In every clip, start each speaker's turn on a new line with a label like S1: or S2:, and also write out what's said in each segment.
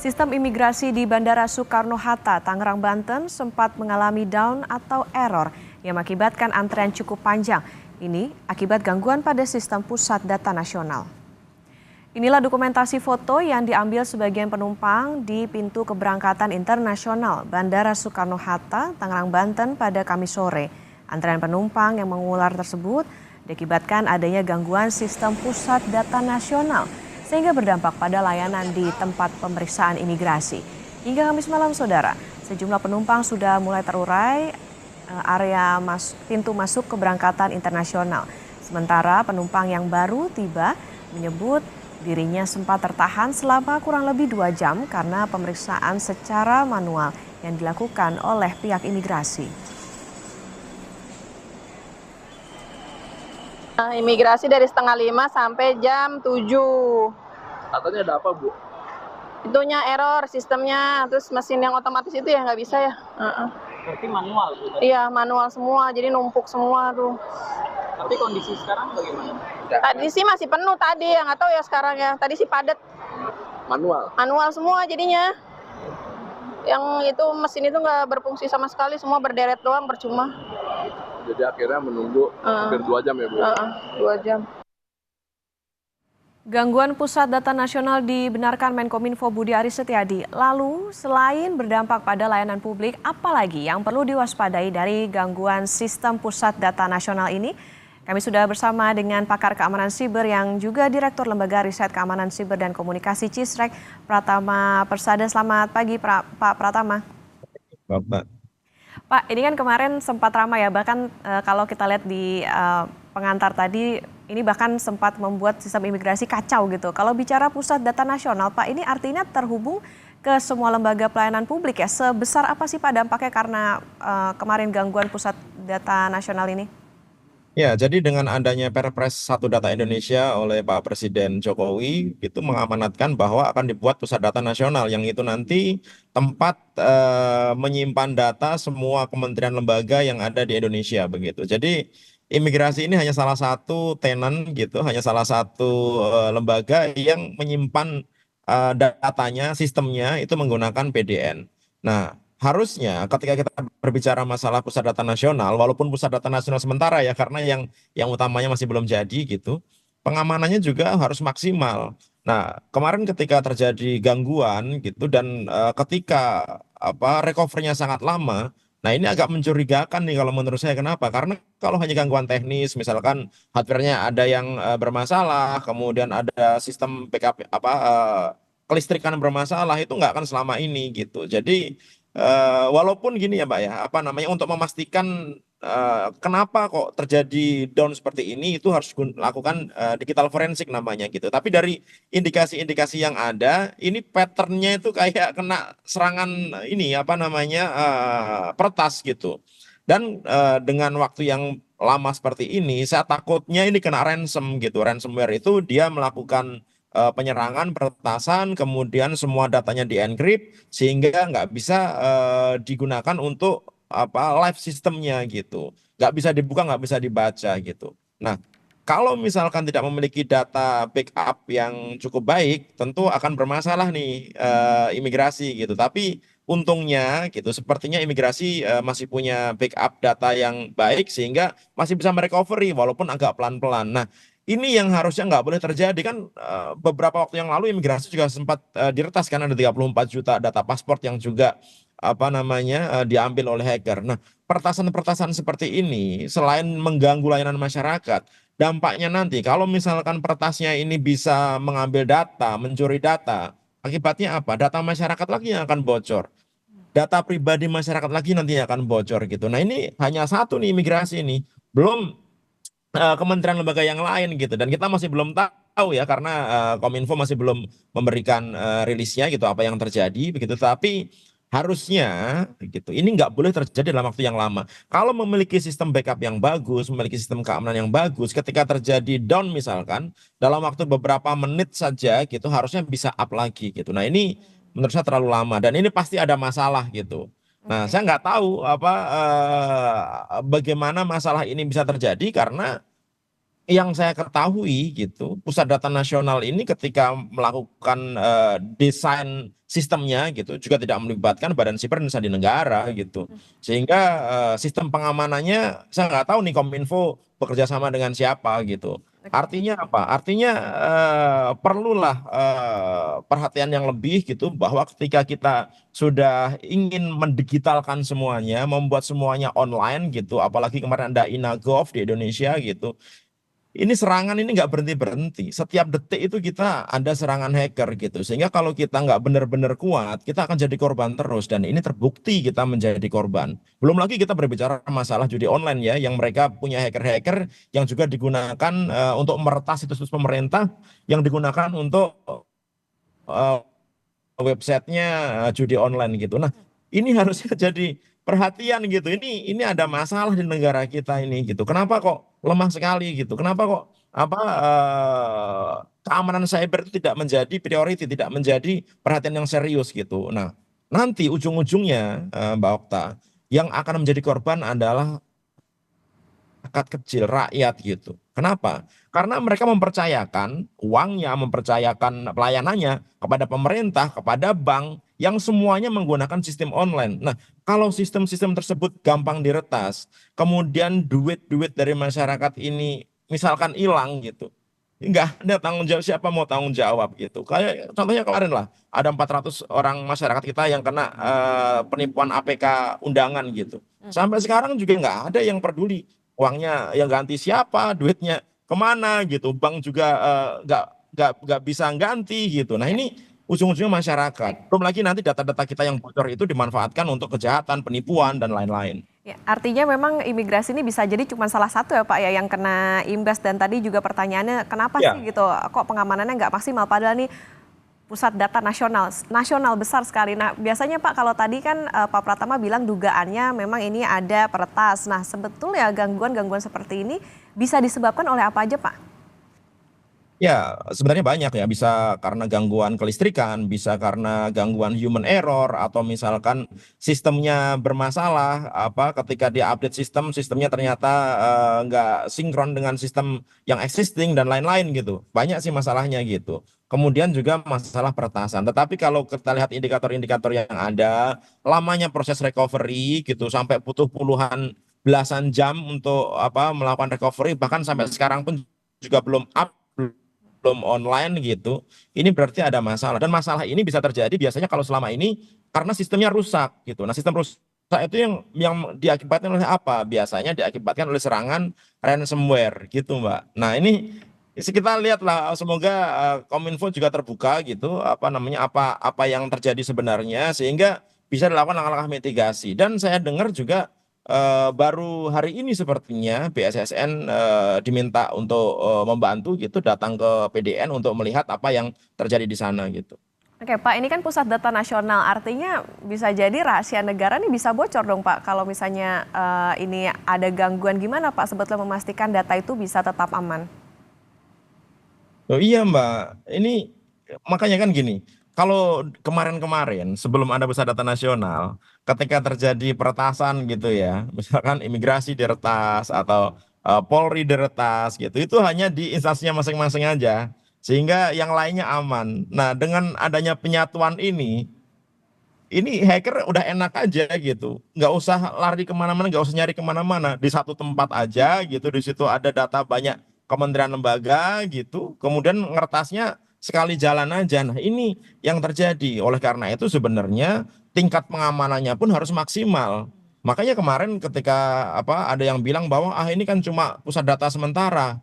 S1: Sistem imigrasi di Bandara Soekarno-Hatta, Tangerang, Banten sempat mengalami down atau error yang mengakibatkan antrean cukup panjang. Ini akibat gangguan pada sistem pusat data nasional. Inilah dokumentasi foto yang diambil sebagian penumpang di pintu keberangkatan internasional Bandara Soekarno-Hatta, Tangerang, Banten pada Kamis sore. Antrean penumpang yang mengular tersebut diakibatkan adanya gangguan sistem pusat data nasional, sehingga berdampak pada layanan di tempat pemeriksaan imigrasi. Hingga Kamis malam, saudara, sejumlah penumpang sudah mulai terurai area pintu masuk keberangkatan internasional. Sementara penumpang yang baru tiba menyebut dirinya sempat tertahan selama kurang lebih 2 jam karena pemeriksaan secara manual yang dilakukan oleh pihak imigrasi.
S2: Imigrasi dari setengah 5 sampai jam 7.
S3: Katanya ada apa, Bu?
S2: Itunya error sistemnya, terus mesin yang otomatis itu ya nggak bisa ya.
S3: Berarti manual, Bu?
S2: Iya, manual semua, jadi numpuk semua tuh.
S3: Tapi kondisi sekarang bagaimana?
S2: Tadi sih masih penuh tadi, yang nggak tahu ya sekarang ya. Tadi sih padat.
S3: Manual?
S2: Manual semua jadinya. Yang itu mesin itu nggak berfungsi sama sekali, semua berderet doang, percuma.
S3: Jadi akhirnya menunggu hampir 2 jam ya, Bu?
S2: 2 jam.
S1: Gangguan pusat data nasional dibenarkan Menkominfo Budi Aris Setiadi. Lalu, selain berdampak pada layanan publik, apalagi yang perlu diwaspadai dari gangguan sistem pusat data nasional ini? Kami sudah bersama dengan pakar keamanan siber yang juga Direktur Lembaga Riset Keamanan Siber dan Komunikasi Cisrek, Pratama Persada. Selamat pagi, Pak Pratama.
S3: Bapak.
S1: Pak, ini kan kemarin sempat ramai ya, bahkan kalau kita lihat di pengantar tadi, ini bahkan sempat membuat sistem imigrasi kacau gitu. Kalau bicara pusat data nasional, Pak, ini artinya terhubung ke semua lembaga pelayanan publik ya. Sebesar apa sih Pak dampaknya karena kemarin gangguan pusat data nasional ini?
S4: Ya, jadi dengan adanya Perpres 1 Data Indonesia oleh Pak Presiden Jokowi, itu mengamanatkan bahwa akan dibuat pusat data nasional yang itu nanti tempat menyimpan data semua kementerian lembaga yang ada di Indonesia begitu. Jadi imigrasi ini hanya salah satu tenan gitu, hanya salah satu lembaga yang menyimpan datanya, sistemnya itu menggunakan PDN. Nah, harusnya ketika kita berbicara masalah pusat data nasional, walaupun pusat data nasional sementara ya, karena yang utamanya masih belum jadi gitu, pengamanannya juga harus maksimal. Nah, kemarin ketika terjadi gangguan gitu dan ketika recovery-nya sangat lama, nah ini agak mencurigakan nih kalau menurut saya. Kenapa? Karena kalau hanya gangguan teknis, misalkan hardware-nya ada yang bermasalah, kemudian ada sistem backup kelistrikan bermasalah, itu nggak akan selama ini gitu. Jadi walaupun gini ya Mbak ya, untuk memastikan kenapa kok terjadi down seperti ini, itu harus lakukan digital forensik namanya gitu. Tapi dari indikasi-indikasi yang ada, ini patternnya itu kayak kena serangan peretas gitu. Dan dengan waktu yang lama seperti ini, saya takutnya ini kena ransom gitu. Ransomware itu dia melakukan penyerangan, peretasan, kemudian semua datanya di-encrypt sehingga nggak bisa digunakan untuk live sistemnya gitu. Nggak bisa dibuka, nggak bisa dibaca gitu. Nah, kalau misalkan tidak memiliki data backup yang cukup baik, tentu akan bermasalah nih imigrasi gitu. Tapi untungnya gitu, sepertinya imigrasi masih punya backup data yang baik sehingga masih bisa merecovery walaupun agak pelan-pelan. Nah, ini yang harusnya nggak boleh terjadi kan. Beberapa waktu yang lalu imigrasi juga sempat diretas kan, ada 34 juta data paspor yang juga diambil oleh hacker. Nah, pertasan-pertasan seperti ini selain mengganggu layanan masyarakat, dampaknya nanti kalau misalkan peretasnya ini bisa mengambil data, mencuri data, akibatnya apa? Data masyarakat lagi yang akan bocor. Data pribadi masyarakat lagi nantinya akan bocor gitu. Nah, ini hanya satu nih imigrasi ini. Belum kementerian lembaga yang lain gitu, dan kita masih belum tahu ya karena Kominfo masih belum memberikan rilisnya gitu apa yang terjadi begitu. Tapi harusnya gitu ini nggak boleh terjadi dalam waktu yang lama. Kalau memiliki sistem backup yang bagus, memiliki sistem keamanan yang bagus, ketika terjadi down misalkan dalam waktu beberapa menit saja gitu harusnya bisa up lagi gitu. Nah, ini menurut saya terlalu lama dan ini pasti ada masalah gitu. Nah, saya nggak tahu bagaimana masalah ini bisa terjadi karena yang saya ketahui gitu, Pusat Data Nasional ini ketika melakukan desain sistemnya gitu juga tidak melibatkan Badan Siber dan Sandi Negara gitu. Sehingga sistem pengamanannya saya nggak tahu nih Kominfo bekerja sama dengan siapa gitu. Artinya apa? Artinya perlulah perhatian yang lebih gitu bahwa ketika kita sudah ingin mendigitalkan semuanya, membuat semuanya online gitu, apalagi kemarin ada INAGOV di Indonesia gitu. Ini serangan ini nggak berhenti-berhenti. Setiap detik itu kita ada serangan hacker gitu. Sehingga kalau kita nggak benar-benar kuat, kita akan jadi korban terus. Dan ini terbukti kita menjadi korban. Belum lagi kita berbicara masalah judi online ya, yang mereka punya hacker-hacker yang juga digunakan untuk meretas situs-situs pemerintah, yang digunakan untuk eh, websitenya judi online gitu. Nah, ini harusnya jadi perhatian gitu. Ini ada masalah di negara kita ini gitu. Kenapa kok lemah sekali gitu? Kenapa kok apa keamanan cyber itu tidak menjadi priority, tidak menjadi perhatian yang serius gitu. Nah, nanti ujung-ujungnya Mbak Okta, yang akan menjadi korban adalah masyarakat kecil, rakyat gitu. Kenapa? Karena mereka mempercayakan uangnya, mempercayakan pelayanannya kepada pemerintah, kepada bank yang semuanya menggunakan sistem online. Nah, kalau sistem-sistem tersebut gampang diretas, kemudian duit-duit dari masyarakat ini misalkan hilang gitu. Nggak ada tanggung jawab, siapa mau tanggung jawab gitu. Kayak contohnya kemarin lah, ada 400 orang masyarakat kita yang kena penipuan APK undangan gitu. Sampai sekarang juga nggak ada yang peduli uangnya yang ganti siapa, duitnya kemana gitu. Bank juga nggak bisa ganti gitu. Nah ini ujung-ujungnya masyarakat. Belum lagi nanti data-data kita yang bocor itu dimanfaatkan untuk kejahatan, penipuan dan lain-lain.
S1: Ya, artinya memang imigrasi ini bisa jadi cuma salah satu ya Pak ya yang kena imbas, dan tadi juga pertanyaannya kenapa
S4: Ya,
S1: sih gitu kok pengamanannya nggak maksimal padahal nih pusat data nasional besar sekali. Nah biasanya Pak kalau tadi kan Pak Pratama bilang dugaannya memang ini ada peretas. Nah sebetulnya gangguan-gangguan seperti ini bisa disebabkan oleh apa aja Pak?
S4: ya, sebenarnya banyak ya, bisa karena gangguan kelistrikan, bisa karena gangguan human error, atau misalkan sistemnya bermasalah, apa ketika dia update sistem, sistemnya ternyata nggak sinkron dengan sistem yang existing dan lain-lain gitu. Banyak sih masalahnya gitu. Kemudian juga masalah peretasan. Tetapi kalau kita lihat indikator-indikator yang ada, lamanya proses recovery gitu, sampai butuh puluhan belasan jam untuk apa melakukan recovery, bahkan sampai sekarang pun juga belum online gitu, ini berarti ada masalah. Dan masalah ini bisa terjadi biasanya kalau selama ini karena sistemnya rusak gitu. Nah, sistem rusak itu yang diakibatkan oleh apa? Biasanya diakibatkan oleh serangan ransomware gitu, Mbak. Nah, ini kita lihatlah, semoga Kominfo juga terbuka gitu, apa namanya, apa yang terjadi sebenarnya sehingga bisa dilakukan langkah-langkah mitigasi. Dan saya dengar juga baru hari ini sepertinya BSSN diminta untuk membantu gitu, datang ke PDN untuk melihat apa yang terjadi di sana gitu.
S1: Oke Pak, ini kan pusat data nasional, artinya bisa jadi rahasia negara nih bisa bocor dong Pak. Kalau misalnya ini ada gangguan, gimana Pak sebetulnya memastikan data itu bisa tetap aman?
S4: Oh iya Mbak, ini makanya kan gini, kalau kemarin-kemarin sebelum ada Pusat Data Nasional, ketika terjadi peretasan gitu ya, misalkan imigrasi diretas atau Polri diretas gitu, itu hanya di instansinya masing-masing aja, sehingga yang lainnya aman. Nah, dengan adanya penyatuan ini hacker udah enak aja gitu, nggak usah lari kemana-mana, nggak usah nyari kemana-mana, di satu tempat aja gitu. Di situ ada data banyak kementerian lembaga gitu, kemudian ngertasnya sekali jalan aja. Nah ini yang terjadi. Oleh karena itu sebenarnya tingkat pengamanannya pun harus maksimal. Makanya kemarin ketika apa ada yang bilang bahwa ini kan cuma pusat data sementara,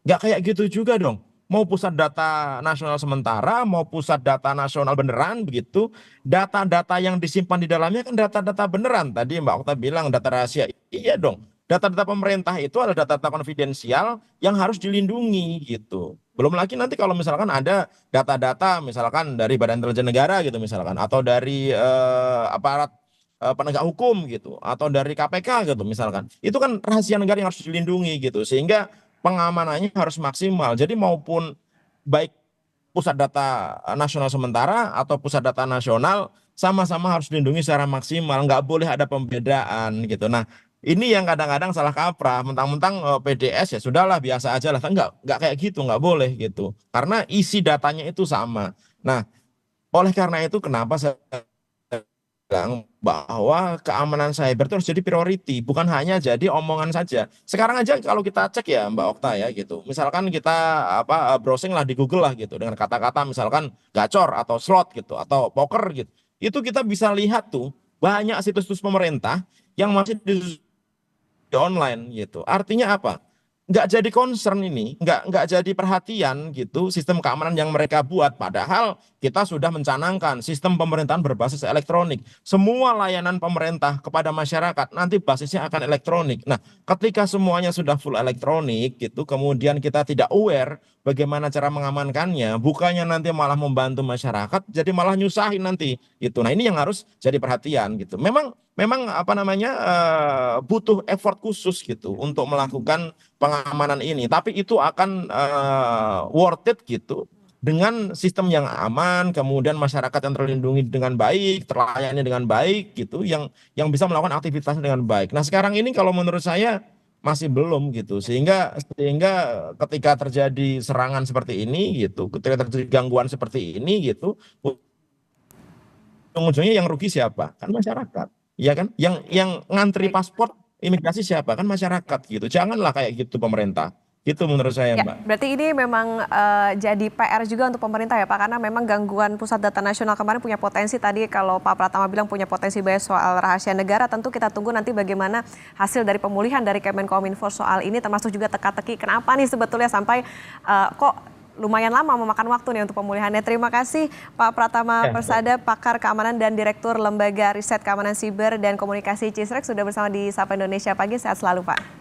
S4: nggak kayak gitu juga dong. Mau pusat data nasional sementara, mau pusat data nasional beneran begitu, data-data yang disimpan di dalamnya kan data-data beneran. Tadi Mbak Okta bilang data rahasia. Iya dong. Data-data pemerintah itu adalah data-data konfidensial yang harus dilindungi gitu. Belum lagi nanti kalau misalkan ada data-data misalkan dari Badan Intelijen Negara gitu misalkan, atau dari aparat penegak hukum gitu, atau dari KPK gitu misalkan. Itu kan rahasia negara yang harus dilindungi gitu. Sehingga pengamanannya harus maksimal. Jadi maupun baik pusat data nasional sementara atau pusat data nasional sama-sama harus dilindungi secara maksimal. Nggak boleh ada pembedaan gitu. Nah, Ini yang kadang-kadang salah kaprah, mentang-mentang PDS ya sudahlah biasa aja lah, kan nggak kayak gitu, nggak boleh gitu, karena isi datanya itu sama. Nah, oleh karena itu kenapa saya bilang bahwa keamanan cyber itu harus jadi priority, bukan hanya jadi omongan saja. Sekarang aja kalau kita cek ya Mbak Okta ya gitu, misalkan kita browsing lah di Google lah gitu dengan kata-kata misalkan gacor atau slot gitu atau poker gitu, itu kita bisa lihat tuh banyak situs-situs pemerintah yang masih di online gitu. Artinya apa? Nggak jadi concern ini, nggak jadi perhatian gitu sistem keamanan yang mereka buat. Padahal kita sudah mencanangkan sistem pemerintahan berbasis elektronik. Semua layanan pemerintah kepada masyarakat nanti basisnya akan elektronik. Nah, ketika semuanya sudah full elektronik gitu, kemudian kita tidak aware bagaimana cara mengamankannya, bukannya nanti malah membantu masyarakat, jadi malah nyusahin nanti gitu. Nah, ini yang harus jadi perhatian gitu. Memang apa namanya butuh effort khusus gitu untuk melakukan pengamanan ini, tapi itu akan worth it gitu dengan sistem yang aman, kemudian masyarakat yang terlindungi dengan baik, terlayani dengan baik gitu, yang bisa melakukan aktivitasnya dengan baik. Nah, sekarang ini kalau menurut saya masih belum gitu, sehingga ketika terjadi serangan seperti ini gitu, ketika terjadi gangguan seperti ini gitu, ujung-ujungnya yang rugi siapa? Kan masyarakat. Ya kan? Yang ngantri
S1: Baik.
S4: paspor imigrasi siapa? Kan masyarakat gitu. Janganlah kayak gitu pemerintah. Gitu menurut saya,
S1: Ya,
S4: Mbak.
S1: berarti ini memang jadi PR juga untuk pemerintah ya Pak, karena memang gangguan Pusat Data Nasional kemarin punya potensi, tadi kalau Pak Pratama bilang punya potensi banyak soal rahasia negara, tentu kita tunggu nanti bagaimana hasil dari pemulihan dari Kemenkominfo soal ini, termasuk juga teka-teki kenapa nih sebetulnya sampai kok lumayan lama memakan waktu nih untuk pemulihannya. Terima kasih Pak Pratama
S4: Ya,
S1: Persada, pakar keamanan dan Direktur Lembaga Riset Keamanan Siber dan Komunikasi CISREX sudah bersama di Sapa Indonesia Pagi. Sehat selalu Pak.